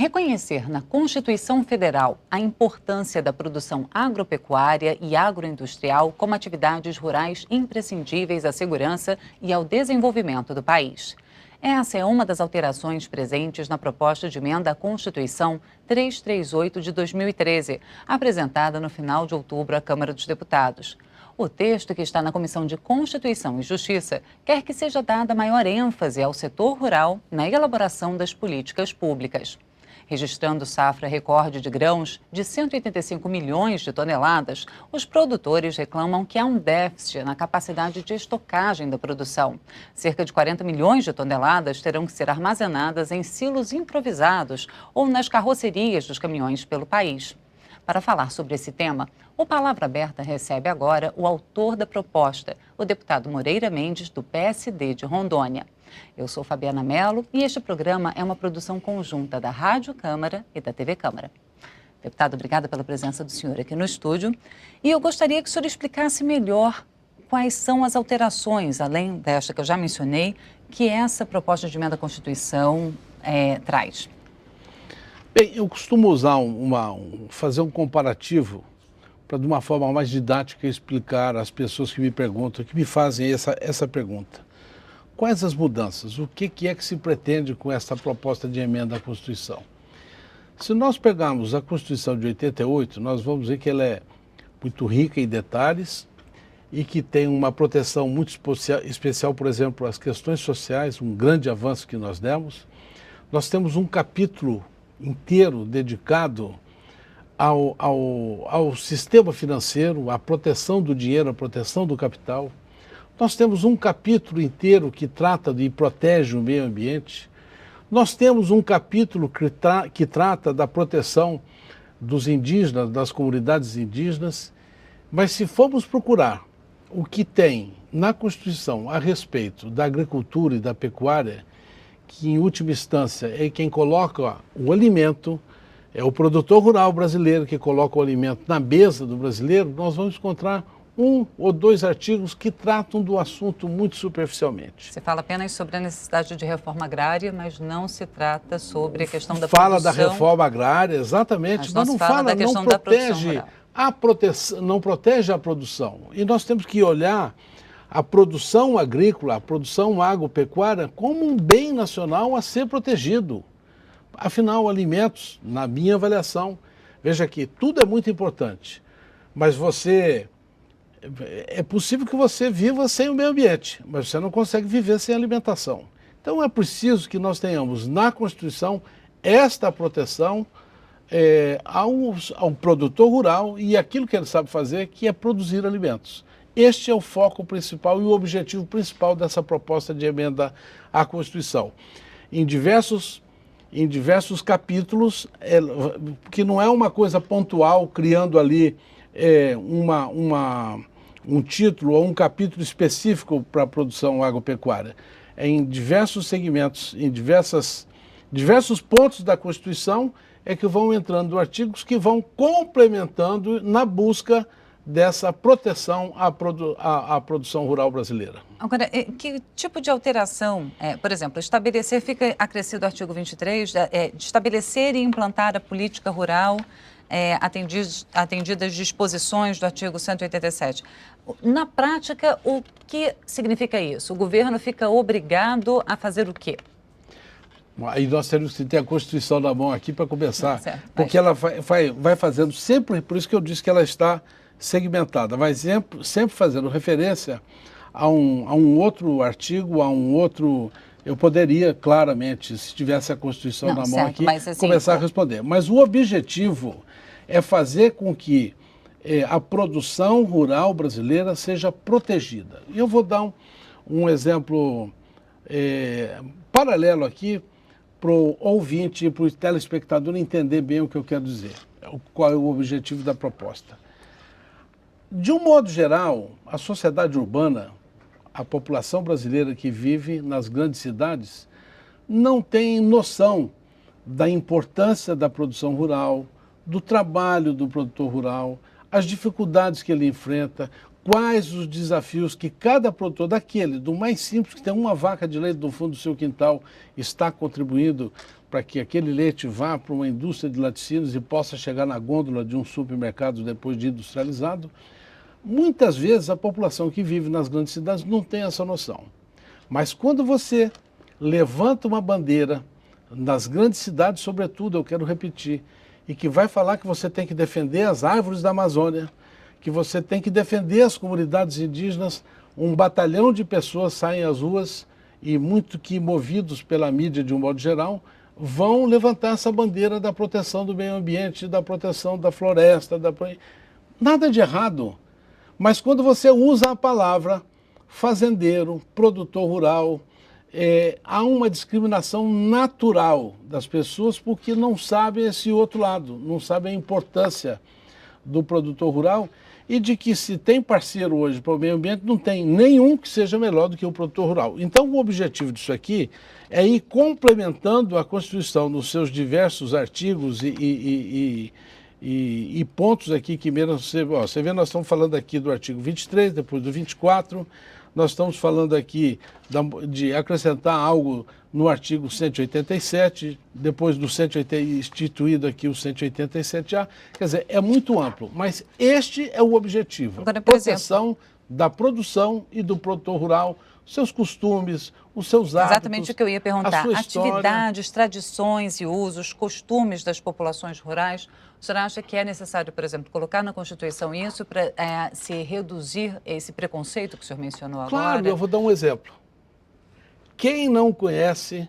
Reconhecer na Constituição Federal a importância da produção agropecuária e agroindustrial como atividades rurais imprescindíveis à segurança e ao desenvolvimento do país. Essa é uma das alterações presentes na proposta de emenda à Constituição 338 de 2013, apresentada no final de outubro à Câmara dos Deputados. O texto, que está na Comissão de Constituição e Justiça, quer que seja dada maior ênfase ao setor rural na elaboração das políticas públicas. Registrando safra recorde de grãos de 185 milhões de toneladas, os produtores reclamam que há um déficit na capacidade de estocagem da produção. Cerca de 40 milhões de toneladas terão que ser armazenadas em silos improvisados ou nas carrocerias dos caminhões pelo país. Para falar sobre esse tema, o Palavra Aberta recebe agora o autor da proposta, o deputado Moreira Mendes, do PSD de Rondônia. Eu sou Fabiana Mello e este programa é uma produção conjunta da Rádio Câmara e da TV Câmara. Deputado, obrigada pela presença do senhor aqui no estúdio. E eu gostaria que o senhor explicasse melhor quais são as alterações, além desta que eu já mencionei, que essa proposta de emenda à Constituição traz. Bem, eu costumo usar fazer um comparativo para, de uma forma mais didática, explicar às pessoas que me perguntam, que me fazem essa pergunta. Quais as mudanças? O que é que se pretende com essa proposta de emenda à Constituição? Se nós pegarmos a Constituição de 88, nós vamos ver que ela é muito rica em detalhes e que tem uma proteção muito especial, por exemplo, às questões sociais, um grande avanço que nós demos. Nós temos um capítulo inteiro dedicado ao sistema financeiro, à proteção do dinheiro, à proteção do capital. Nós temos um capítulo inteiro que trata e protege o meio ambiente. Nós temos um capítulo que trata da proteção dos indígenas, das comunidades indígenas. Mas se formos procurar o que tem na Constituição a respeito da agricultura e da pecuária, que em última instância é quem coloca o alimento, é o produtor rural brasileiro que coloca o alimento na mesa do brasileiro, nós vamos encontrar um ou dois artigos que tratam do assunto muito superficialmente. Você fala apenas sobre a necessidade de reforma agrária, mas não se trata sobre a questão da produção. Fala da reforma agrária, exatamente, mas não fala da questão da produção rural. Não protege a produção. E nós temos que olhar a produção agrícola, a produção agropecuária, como um bem nacional a ser protegido. Afinal, alimentos, na minha avaliação, veja que tudo é muito importante, mas é possível que você viva sem o meio ambiente, mas você não consegue viver sem alimentação. Então é preciso que nós tenhamos na Constituição esta proteção ao produtor rural e aquilo que ele sabe fazer, que é produzir alimentos. Este é o foco principal e o objetivo principal dessa proposta de emenda à Constituição. Em diversos capítulos, que não é uma coisa pontual, criando ali um título ou um capítulo específico para a produção agropecuária. É em diversos segmentos, em diversos pontos da Constituição, é que vão entrando artigos que vão complementando na busca dessa proteção à produção rural brasileira. Agora, que tipo de alteração, por exemplo, estabelecer, fica acrescido o artigo 23, de estabelecer e implantar a política rural atendidas disposições do artigo 187. Na prática, o que significa isso? O governo fica obrigado a fazer o quê? Aí nós temos que ter a Constituição na mão aqui para começar, porque ela vai fazendo sempre, por isso que eu disse que ela está segmentada, vai sempre fazendo referência a um outro artigo, a um outro... Eu poderia, claramente, se tivesse a Constituição na mão aqui, assim, começar a responder. Mas o objetivo é fazer com que a produção rural brasileira seja protegida. E eu vou dar um exemplo paralelo aqui para o ouvinte e para o telespectador entender bem o que eu quero dizer, qual é o objetivo da proposta. De um modo geral, a sociedade urbana, a população brasileira que vive nas grandes cidades, não tem noção da importância da produção rural, do trabalho do produtor rural, as dificuldades que ele enfrenta, quais os desafios que cada produtor, do mais simples, que tem uma vaca de leite no fundo do seu quintal, está contribuindo para que aquele leite vá para uma indústria de laticínios e possa chegar na gôndola de um supermercado depois de industrializado, muitas vezes a população que vive nas grandes cidades não tem essa noção. Mas quando você levanta uma bandeira nas grandes cidades, sobretudo, eu quero repetir, e que vai falar que você tem que defender as árvores da Amazônia, que você tem que defender as comunidades indígenas, um batalhão de pessoas saem às ruas e muito que movidos pela mídia de um modo geral, vão levantar essa bandeira da proteção do meio ambiente, da proteção da floresta, nada de errado. Mas quando você usa a palavra fazendeiro, produtor rural, há uma discriminação natural das pessoas porque não sabem esse outro lado, não sabem a importância do produtor rural e de que se tem parceiro hoje para o meio ambiente, não tem nenhum que seja melhor do que o produtor rural. Então o objetivo disso aqui é ir complementando a Constituição nos seus diversos artigos e pontos aqui que mesmo você vê, nós estamos falando aqui do artigo 23, depois do 24, nós estamos falando aqui de acrescentar algo no artigo 187, depois do 180, instituído aqui o 187A, quer dizer, é muito amplo, mas este é o objetivo, agora, por proteção exemplo, da produção e do produtor rural, seus costumes, os seus hábitos. Exatamente o que eu ia perguntar. Atividades, tradições e usos, costumes das populações rurais. O senhor acha que é necessário, por exemplo, colocar na Constituição isso para se reduzir esse preconceito que o senhor mencionou agora? Claro, eu vou dar um exemplo. Quem não conhece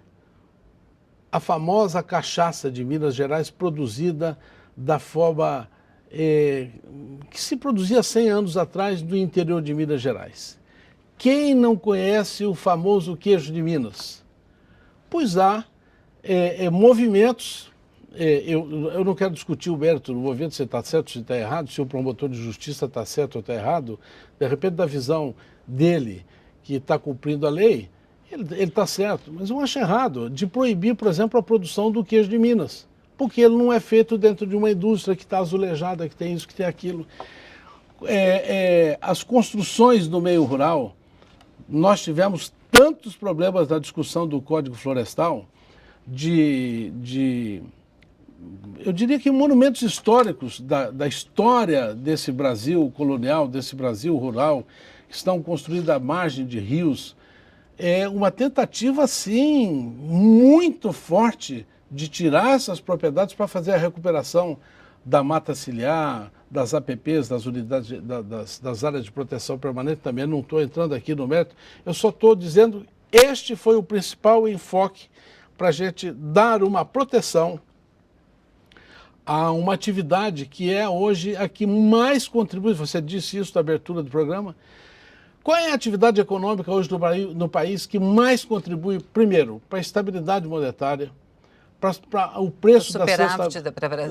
a famosa cachaça de Minas Gerais produzida da forma que se produzia 100 anos atrás no interior de Minas Gerais? Quem não conhece o famoso queijo de Minas? Pois há movimentos, eu não quero discutir o mérito do movimento, se está certo ou se está errado, se o promotor de justiça está certo ou está errado, de repente da visão dele, que está cumprindo a lei, ele está certo, mas eu acho errado de proibir, por exemplo, a produção do queijo de Minas, porque ele não é feito dentro de uma indústria que está azulejada, que tem isso, que tem aquilo. As construções no meio rural, nós tivemos tantos problemas na discussão do Código Florestal, eu diria que monumentos históricos da história desse Brasil colonial, desse Brasil rural, que estão construídos à margem de rios, é uma tentativa, sim, muito forte de tirar essas propriedades para fazer a recuperação da mata ciliar, das APPs, das unidades, das áreas de proteção permanente também, não estou entrando aqui no mérito, eu só estou dizendo este foi o principal enfoque para a gente dar uma proteção a uma atividade que é hoje a que mais contribui, você disse isso na abertura do programa, qual é a atividade econômica hoje no país que mais contribui, primeiro, para a estabilidade monetária, para o preço da cesta,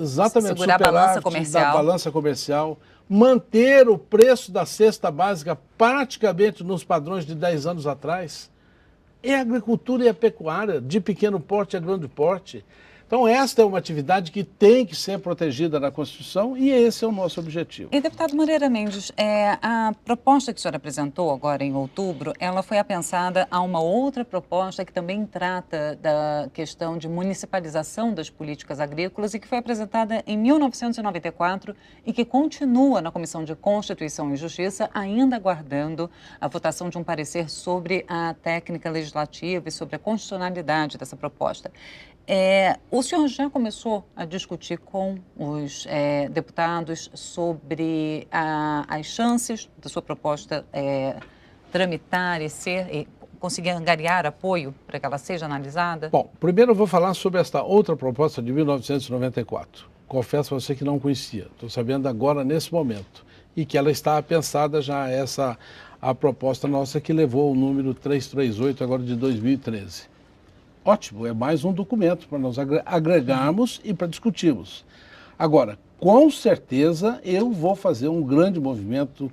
exatamente, segurar a balança comercial. Da balança comercial, manter o preço da cesta básica praticamente nos padrões de 10 anos atrás, é a agricultura e a pecuária, de pequeno porte a grande porte. Então esta é uma atividade que tem que ser protegida na Constituição e esse é o nosso objetivo. E, deputado Moreira Mendes, a proposta que o senhor apresentou agora em outubro, ela foi apensada a uma outra proposta que também trata da questão de municipalização das políticas agrícolas e que foi apresentada em 1994 e que continua na Comissão de Constituição e Justiça, ainda aguardando a votação de um parecer sobre a técnica legislativa e sobre a constitucionalidade dessa proposta. O senhor já começou a discutir com os deputados sobre as chances da sua proposta tramitar e conseguir angariar apoio para que ela seja analisada? Bom, primeiro eu vou falar sobre esta outra proposta de 1994. Confesso a você que não conhecia, estou sabendo agora nesse momento. E que ela está pensada já a proposta nossa que levou o número 338 agora de 2013. Ótimo, é mais um documento para nós agregarmos e para discutirmos. Agora, com certeza eu vou fazer um grande movimento,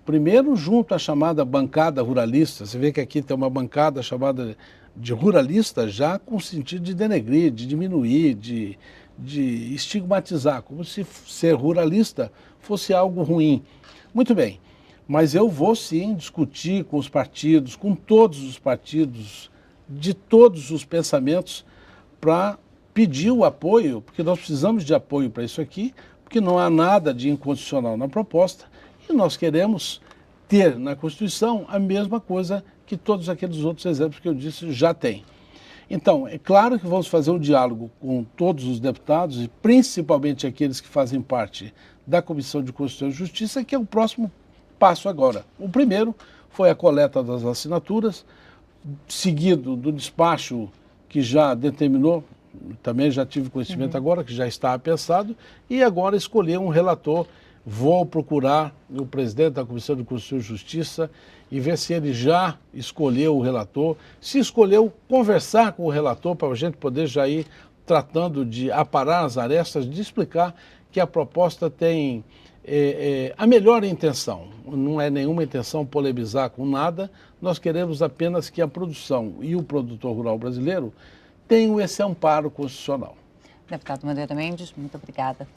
primeiro junto à chamada bancada ruralista. Você vê que aqui tem uma bancada chamada de ruralista já com sentido de denegrir, de diminuir, de estigmatizar, como se ser ruralista fosse algo ruim. Muito bem, mas eu vou sim discutir com os partidos, com todos os partidos, de todos os pensamentos, para pediu apoio, porque nós precisamos de apoio para isso aqui, porque não há nada de incondicional na proposta, e nós queremos ter na Constituição a mesma coisa que todos aqueles outros exemplos que eu disse já têm. Então, é claro que vamos fazer um diálogo com todos os deputados, e principalmente aqueles que fazem parte da Comissão de Constituição e Justiça, que é o próximo passo agora. O primeiro foi a coleta das assinaturas, seguido do despacho que já determinou, também já tive conhecimento agora, que já está pensado, e agora escolher um relator. Vou procurar o presidente da Comissão de Constituição e Justiça e ver se ele já escolheu o relator. Se escolheu, conversar com o relator para a gente poder já ir tratando de aparar as arestas, de explicar que a proposta tem a melhor intenção. Não é nenhuma intenção polemizar com nada, nós queremos apenas que a produção e o produtor rural brasileiro tenham esse amparo constitucional. Deputado Moreira Mendes, muito obrigada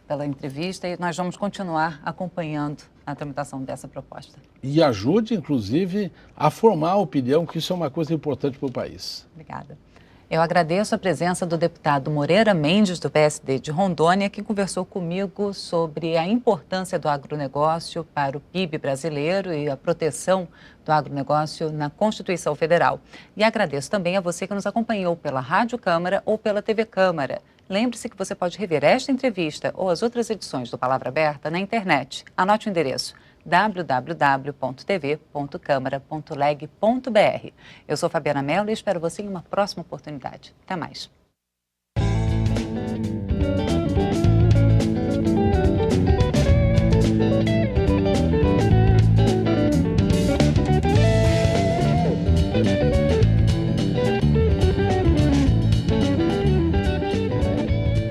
pela entrevista e nós vamos continuar acompanhando a tramitação dessa proposta. E ajude, inclusive, a formar a opinião, que isso é uma coisa importante para o país. Obrigada. Eu agradeço a presença do deputado Moreira Mendes, do PSD de Rondônia, que conversou comigo sobre a importância do agronegócio para o PIB brasileiro e a proteção do agronegócio na Constituição Federal. E agradeço também a você que nos acompanhou pela Rádio Câmara ou pela TV Câmara. Lembre-se que você pode rever esta entrevista ou as outras edições do Palavra Aberta na internet. Anote o endereço www.tv.câmara.leg.br. Eu sou Fabiana Mello e espero você em uma próxima oportunidade. Até mais.